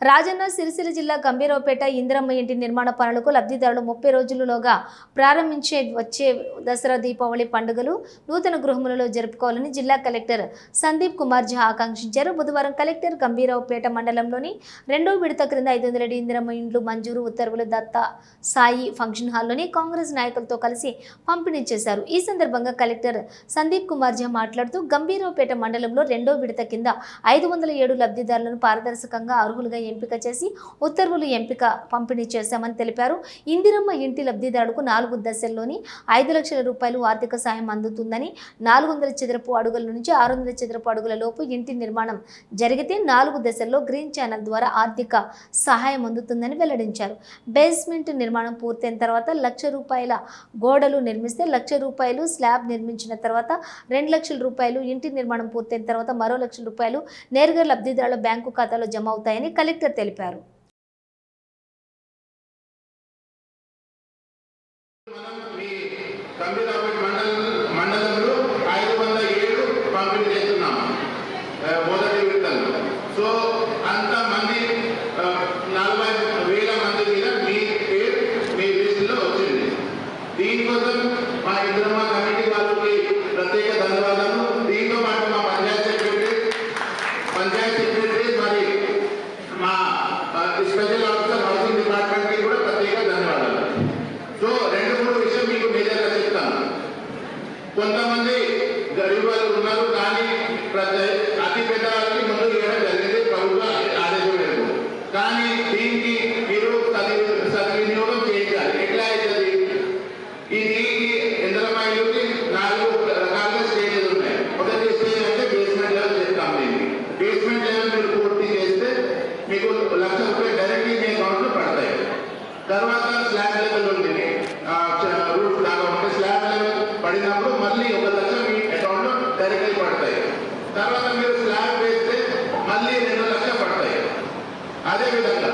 రాజన్న సిరిసిల్ల జిల్లా గంభీరావుపేట ఇందిరమ్మ ఇంటి నిర్మాణ పనులకు లబ్ధిదారులు 30 రోజుల్లోగా ప్రారంభించే వచ్చే దసరా దీపావళి పండుగలు నూతన గృహములలో జరుపుకోవాలని జిల్లా కలెక్టర్ సందీప్ కుమార్ ఝా ఆకాంక్షించారు. బుధవారం కలెక్టర్ గంభీరావుపేట మండలంలోని రెండో విడత క్రింద 500 ఇందిరమ్మ ఇండ్లు మంజూరు ఉత్తర్వులు దత్త సాయి ఫంక్షన్ హాల్లోని కాంగ్రెస్ నాయకులతో కలిసి పంపిణీ చేశారు. ఈ సందర్భంగా కలెక్టర్ సందీప్ కుమార్ ఝా మాట్లాడుతూ గంభీరావుపేట మండలంలో రెండో విడత కింద 507 లబ్ధిదారులను పారదర్శకంగా అర్హులుగా ఎంపిక చేసి ఉత్తర్వులు ఎంపిక పంపిణీ చేశామని తెలిపారు. ఇందిరమ్మ ఇంటి లబ్ధిదారులకు 4 దశల్లోని 5 లక్షల రూపాయలు ఆర్థిక సాయం అందుతుందని, 400 చదరపు అడుగుల నుంచి 600 చదరపు అడుగుల లోపు ఇంటి నిర్మాణం జరిగితే 4 దశల్లో గ్రీన్ ఛానల్ ద్వారా ఆర్థిక సహాయం అందుతుందని వెల్లడించారు. బేస్మెంట్ నిర్మాణం పూర్తయిన తర్వాత 1 లక్ష రూపాయల గోడలు నిర్మిస్తే 1 లక్ష రూపాయలు, స్లాబ్ నిర్మించిన తర్వాత 2 లక్షల రూపాయలు, ఇంటి నిర్మాణం పూర్తయిన తర్వాత మరో 1 లక్ష రూపాయలు నేరుగా లబ్ధిదారుల బ్యాంకు ఖాతాలో జమ అవుతాయని కలెక్టర్ తెలిపారు. మండలంలో 507 పంపిణీ చేస్తున్నాం మొదటి విడతలో. సో అంతమంది 40,000 మంది మీద మీ పేరు మీ లిస్టులో వచ్చింది. దీనికోసం మా ఇందిరమ్మ కమిటీ వాళ్ళకి ప్రత్యేక ధన్యవాదాలు. దీంతో పాటు మా పంచాయత్ సెక్రటరీ మరి మా స్పెషల్ ఆఫీసర్ హౌసింగ్ డిపార్ట్మెంట్కి కూడా ప్రత్యేక ధన్యవాదాలు. సో 2-3 విషయం మీకు మేజర్గా చెప్తాను. కొంతమంది గరీబ్ వాళ్ళు ఉన్నారు, కానీ అతి పెద్ద వాళ్ళకి ముందు ఇవ్వడం జరిగింది ప్రభుత్వ ఆదేశం మేరకు. కానీ దీనికి మీరు సద్వినియోగం చేయించాలి. ఎట్లా అవుతుంది? ఇది ఇందిరమ్మ ఇల్లుకి 4 రకాలుగా స్టేజెస్ ఉన్నాయి. మొదటి స్టేజ్ అంటే బేస్మెంట్ లెవెల్ చేస్తాం. దీన్ని బేస్మెంట్ లెవెల్ మీరు పూర్తి చేస్తే మీకు 1 లక్ష రూపాయలు డైరెక్ట్లీ మీ అకౌంట్లో పడతాయి. తర్వాత స్లాబ్ లెవెల్ ఉంది, రూఫ్ లాగా ఉంటే స్లాబ్ లెవెల్ పడినప్పుడు మళ్ళీ 1 లక్ష మీ అకౌంట్లో డైరెక్ట్లీ పడతాయి. తర్వాత మీరు స్లాబ్ వేస్తే మళ్ళీ 2 లక్షలు పడతాయి. అదేవిధంగా